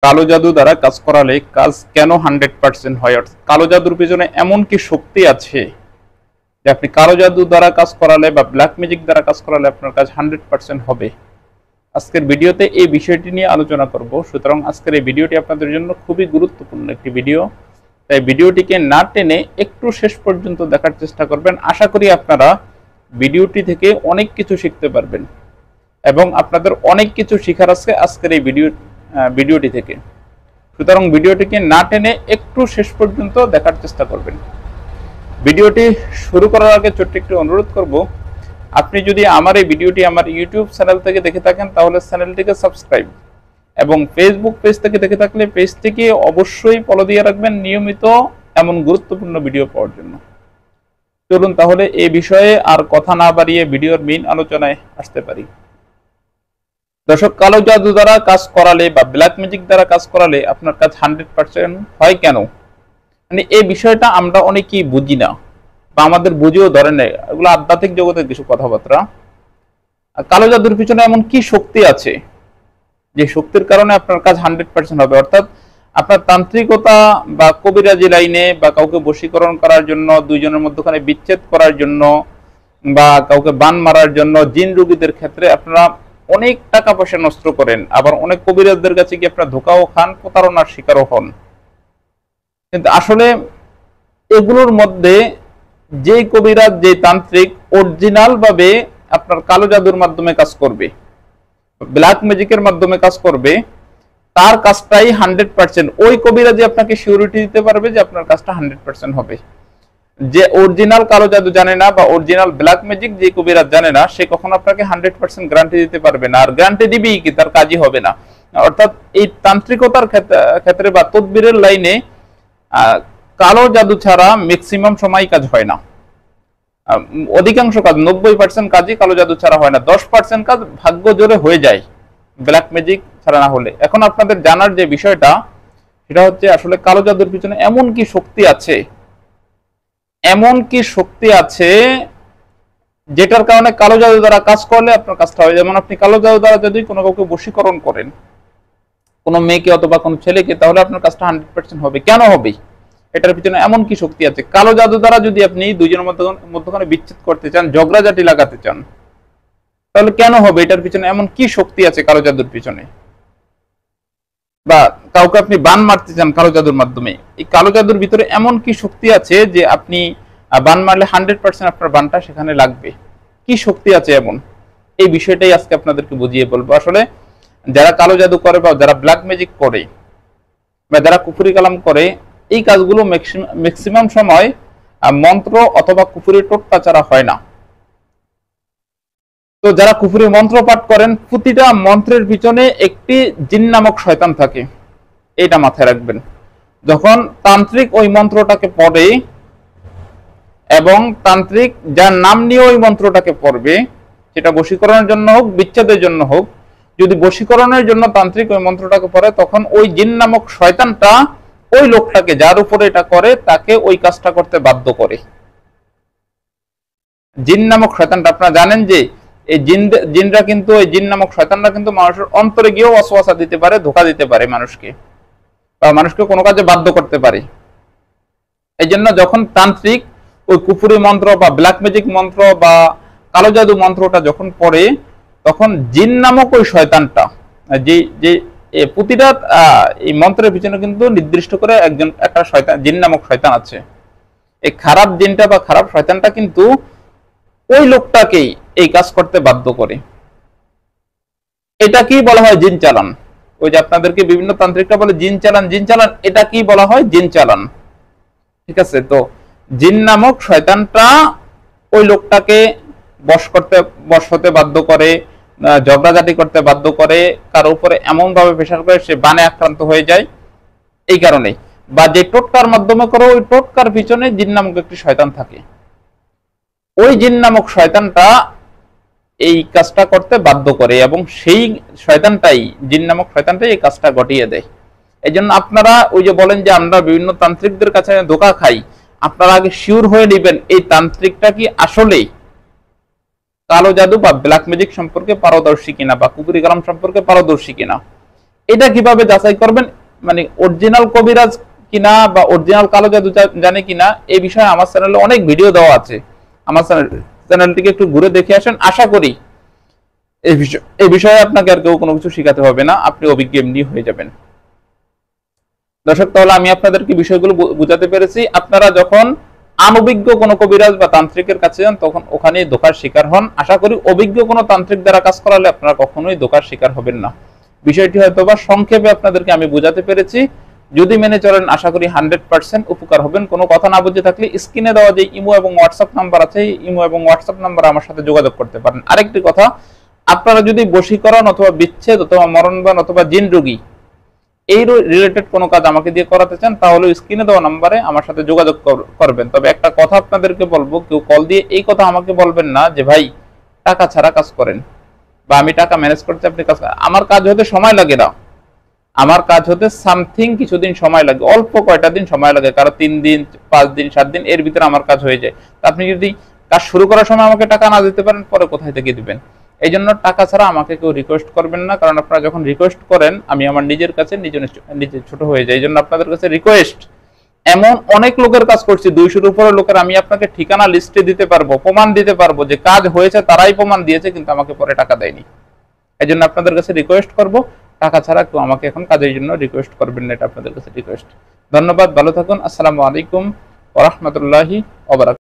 কালো জাদু দ্বারা কাজ করালে কাজ কেন 100% হয়? অর্থাৎ কালো জাদুর পিছনে এমন কি শক্তি আছে যে আপনি কালো জাদু দ্বারা কাজ করালে বা ব্ল্যাক ম্যাজিক দ্বারা কাজ করালে আপনার কাজ 100% হবে। আজকের ভিডিওতে এই বিষয়টি নিয়ে আলোচনা করব। সুতরাং আজকের এই ভিডিওটি আপনাদের জন্য খুবই গুরুত্বপূর্ণ একটি ভিডিও, তাই ভিডিওটিকে না টেনে একটু শেষ পর্যন্ত দেখার চেষ্টা করবেন। আশা করি আপনারা ভিডিওটি থেকে অনেক কিছু শিখতে পারবেন এবং আপনাদের অনেক কিছু শেখার আছে আজকের এই ভিডিওটি থেকে। সুতরাং ভিডিওটিকে না টেনে একটু শেষ পর্যন্ত দেখার চেষ্টা করবেন। ভিডিওটি শুরু করার আগে ছোট্ট একটু অনুরোধ করব, আপনি যদি আমার এই ভিডিওটি আমার ইউটিউব চ্যানেল থেকে দেখে থাকেন তাহলে চ্যানেলটিকে সাবস্ক্রাইব, এবং ফেসবুক পেজ থেকে দেখে থাকলে পেজটিকে অবশ্যই ফলো দিয়ে রাখবেন নিয়মিত এমন গুরুত্বপূর্ণ ভিডিও পাওয়ার জন্য। চলুন তাহলে এই বিষয়ে আর কথা না বাড়িয়ে ভিডিওর মেইন আলোচনায় আসতে পারি। দর্শক, কালো জাদু দ্বারা কাজ করালে বা ব্ল্যাক ম্যাজিক দ্বারা কাজ করালে আপনার কাজ 100% হয় কেন? মানে এই বিষয়টা আমরা অনেকেই বুঝি না বা আমাদের বুঝেও ধরে নেই, এগুলো আধ্যাত্মিক জগতের কিছু কথাবার্তা। কালো জাদুর পিছনে এমন কি শক্তি আছে যে শক্তির কারণে আপনার কাজ 100% হবে? অর্থাৎ আপনার তান্ত্রিকতা বা কবিরাজি লাইনে বা কাউকে বশীকরণ করার জন্য, দুইজনের মধ্যখানে বিচ্ছেদ করার জন্য বা কাউকে বান মারার জন্য, জিন রোগীদের ক্ষেত্রে আপনারা অনেক টাকা পয়সা নষ্ট করেন, আবার অনেক কবিরাজদের কাছে গিয়ে আপনারা ধোঁকাও খান, প্রতারণার শিকারও হন। কিন্তু আসলে এগুলোর মধ্যে যে কবিরাজ, যে তান্ত্রিক অরিজিনাল ভাবে আপনার কালো জাদুর মাধ্যমে কাজ করবে, ব্ল্যাক ম্যাজিকের মাধ্যমে কাজ করবে, তার কাজটাই 100%। ওই কবিরাজি আপনাকে সিউরিটি দিতে পারবে যে আপনার কাজটা 100% হবে। যে অরিজিনাল কালো জাদু জানে না বা অরিজিনাল ব্ল্যাক ম্যাজিক যে কবিরাজ জানে না, সে কখনো আপনাকে 100% গ্যারান্টি দিতে পারবে না। আর গ্যারান্টি দিবেই কি, তার কাজই হবে না। অর্থাৎ এই তান্ত্রিকতার ক্ষেত্রে বা তদবিরের লাইনে কালো জাদু ছাড়া ম্যাক্সিমাম সময় কাজ হয় না। অধিকাংশ কাজ, 90% কাজই কালো জাদু ছাড়া হয় না। 10% কাজ ভাগ্য জোরে হয়ে যায় ব্ল্যাক ম্যাজিক ছাড়া না হলে। এখন আপনাদের জানার যে বিষয়টা, সেটা হচ্ছে আসলে কালো জাদুর পিছনে এমন কি শক্তি আছে, এমন কি শক্তি আছে যেটার কারণে কালো জাদু দ্বারা কাজ করলে আপনার কাজটা হয়। যেমন আপনি কালো জাদু দ্বারা যদি কোনো কাউকে বশীকরণ করেন, কোনো মেয়েকে অথবা কোনো ছেলেকে, তাহলে আপনার কাজটা 100% হবে। কেন হবে? এটার পিছনে এমন কি শক্তি আছে? কালো জাদু দ্বারা যদি আপনি দুইজনের মধ্যখানে বিচ্ছেদ করতে চান, ঝগড়াঝাটি লাগাতে চান, তাহলে কেন হবে? এটার পিছনে এমন কি শক্তি আছে কালো জাদুর পিছনে? বা কাউকে আপনি বান মারতে চান কালো জাদুর মাধ্যমে, এই কালো জাদুর ভিতরে এমন কি শক্তি আছে যে আপনি বান মারলে 100% আপনার বানটা সেখানে লাগবে? কি শক্তি আছে এমন? এই বিষয়টাই আজকে আপনাদেরকে বুঝিয়ে বলবো। আসলে যারা কালো জাদু করে বা যারা ব্ল্যাক ম্যাজিক করে বা যারা কুফরি কালাম করে, এই কাজগুলো ম্যাক্সিমাম সময় মন্ত্র অথবা কুফরি টোটকা ছাড়া হয় না। তো যারা কুফরি মন্ত্র পাঠ করেন, প্রতিটা মন্ত্রের পিছনে একটি জিন নামক শয়তান থাকে, এটা মাথায় রাখবেন। যখন তান্ত্রিক ওই মন্ত্রটাকে পড়ে এবং তান্ত্রিক যার নাম নিয়ে ওই মন্ত্রটাকে পড়বে, সেটা বশীকরণের জন্য হোক, বিচ্ছেদের জন্য হোক, যদি বশীকরণের জন্য তান্ত্রিক ওই মন্ত্রটাকে পড়ে, তখন ওই জিন নামক শয়তানটা ওই লোকটাকে, যার উপরে এটা করে, তাকে ওই কাজটা করতে বাধ্য করে। জিন নামক শয়তানটা, আপনারা জানেন যে এই জিনরা কিন্তু, এই জিন নামক শয়তানরা কিন্তু মানুষের অন্তরে গিয়েও ওয়াসওয়াসা দিতে পারে, ধোঁকা দিতে পারে মানুষকে, বা মানুষকে কোনো কাজে বাধ্য করতে পারে। এই জন্য যখন তান্ত্রিক ওই কুফরি মন্ত্র বা ব্ল্যাক ম্যাজিক মন্ত্র বা কালো জাদু মন্ত্রটা যখন পড়ে, তখন জিন নামক ওই শয়তানটা, যে যে প্রতিটা এই মন্ত্রের পিছনে কিন্তু নির্দিষ্ট করে একটা শয়তান, জিন নামক শয়তান আছে। এই খারাপ জিনটা বা খারাপ শয়তানটা কিন্তু ওই লোকটাকেই এই কাজ করতে বাধ্য করে। এটা কি বলা হয়? জিন চালান। ওই যে আপনাদেরকে বিভিন্ন তান্ত্রিকরা বলে জিন চালান, জিন চালান, এটা কি বলা হয়? জিন চালান। ঠিক আছে? তো জিন নামক শয়তানটা ওই লোকটাকে বশ হতে বাধ্য করে, ঝগড়াঝাটি করতে বাধ্য করে, কারো উপরে এমন ভাবে প্রেশার করে সে বানে আক্রান্ত হয়ে যায়। এই কারণে, বা যে টোটকার মাধ্যমে করো, ওই টোটকার পিছনে জিন নামক একটি শয়তান থাকে। ওই জিন নামক শয়তানটা এই কাজটা করতে বাধ্য করে এবং সেই শয়তানটাই, জিন নামক শয়তানটাই এই কাজটা ঘটিয়ে দেয়। এই জন্য আপনারা ওই যে বলেন যে আমরা বিভিন্ন তান্ত্রিকদের কাছে ধোঁকা খাই, আপনারা আগে শিওর হয়ে নেবেন এই তান্ত্রিকটা কি আসলেই কালো জাদু বা ব্ল্যাক ম্যাজিক সম্পর্কে পারদর্শী কিনা, বা কুফরি কালাম সম্পর্কে পারদর্শী কিনা। এটা কিভাবে যাচাই করবেন, মানে অরিজিনাল কবিরাজ কিনা বা অরিজিনাল কালো জাদু জানে কিনা, এই বিষয়ে আমার চ্যানেলে অনেক ভিডিও দেওয়া আছে। আমার চ্যানেলটিকে একটু ঘুরে দেখে আসেন। আশা করি এই বিষয়ে আপনাকে আর কেউ কোনো কিছু শিখাতে হবে না, আপনি অভিজ্ঞ এমনি হয়ে যাবেন। দর্শক, তাহলে আমি আপনাদেরকে বিষয়গুলো বুঝাতে পেরেছি। আপনারা যখন অনভিজ্ঞ কোনো কবিরাজ বা তান্ত্রিকের কাছে যান তখন ওখানে ধোঁকার শিকার হন। আশা করি অভিজ্ঞ কোনো তান্ত্রিক দ্বারা কাজ করালে আপনারা কখনোই ধোঁকার শিকার হবেন না। বিষয়টি হয়তো বা সংক্ষেপে আপনাদেরকে আমি বুঝাতে পেরেছি। যদি মেনে চলেন আশা করি 100% উপকার হবেন। কোনো কথা না বুঝে থাকলে স্ক্রিনে দেওয়া যে ইমো এবং হোয়াটসঅ্যাপ নাম্বার আছে, ইমো এবং হোয়াটসঅ্যাপ নাম্বার আমার সাথে যোগাযোগ করতে পারেন। আরেকটি কথা, আপনারা যদি বশীকরণ অথবা বিচ্ছেদ অথবা মরণবান অথবা জিন রোগী এই রিলেটেড কোনো কাজ আমাকে দিয়ে করাতে চান তাহলে স্ক্রিনে দেওয়া নাম্বারে আমার সাথে যোগাযোগ করবেন। তবে একটা কথা আপনাদেরকে বলবো, কেউ কল দিয়ে এই কথা আমাকে বলবেন না যে ভাই টাকা ছাড়া কাজ করেন বা আমি টাকা ম্যানেজ করতে আপনি কাজ করেন। আমার কাজ হতে সময় লাগে না, আমার কাজ হতে সামথিং কিছুদিন সময় লাগে, অল্প কয়টা দিন সময় লাগে, কারো 3 দিন 5 দিন 7 দিন এর ভিতরে আমার কাজ হয়ে যায়। আপনি যদি কাজ শুরু করার সময় আমাকে টাকা না দিতে পারেন পরে কোথায় থেকে দিবেন? এই জন্য টাকা ছাড়া আমাকে কেউ রিকোয়েস্ট করবেন না, কারণ আপনারা যখন রিকোয়েস্ট করেন আমি আমার নিজের কাছে নিজে ছোট হয়ে যাই। এই জন্য আপনাদের কাছে রিকোয়েস্ট, এমন অনেক লোকের কাজ করছি, 200-র উপরে লোকের আমি আপনাকে ঠিকানা লিস্টে দিতে পারবো, প্রমাণ দিতে পারবো যে কাজ হয়েছে, তারাই প্রমাণ দিয়েছে কিন্তু আমাকে পরে টাকা দেয়নি। এই জন্য আপনাদের কাছে রিকোয়েস্ট করব, টাকা ছাড়া কেউ আমাকে এখন কাজের জন্য রিকোয়েস্ট করবেন না, এটা আপনাদের কাছে রিকোয়েস্ট। ধন্যবাদ, ভালো থাকুন। আসসালামু আলাইকুম ওয়া রাহমাতুল্লাহি ওয়া বারাকাতুহু।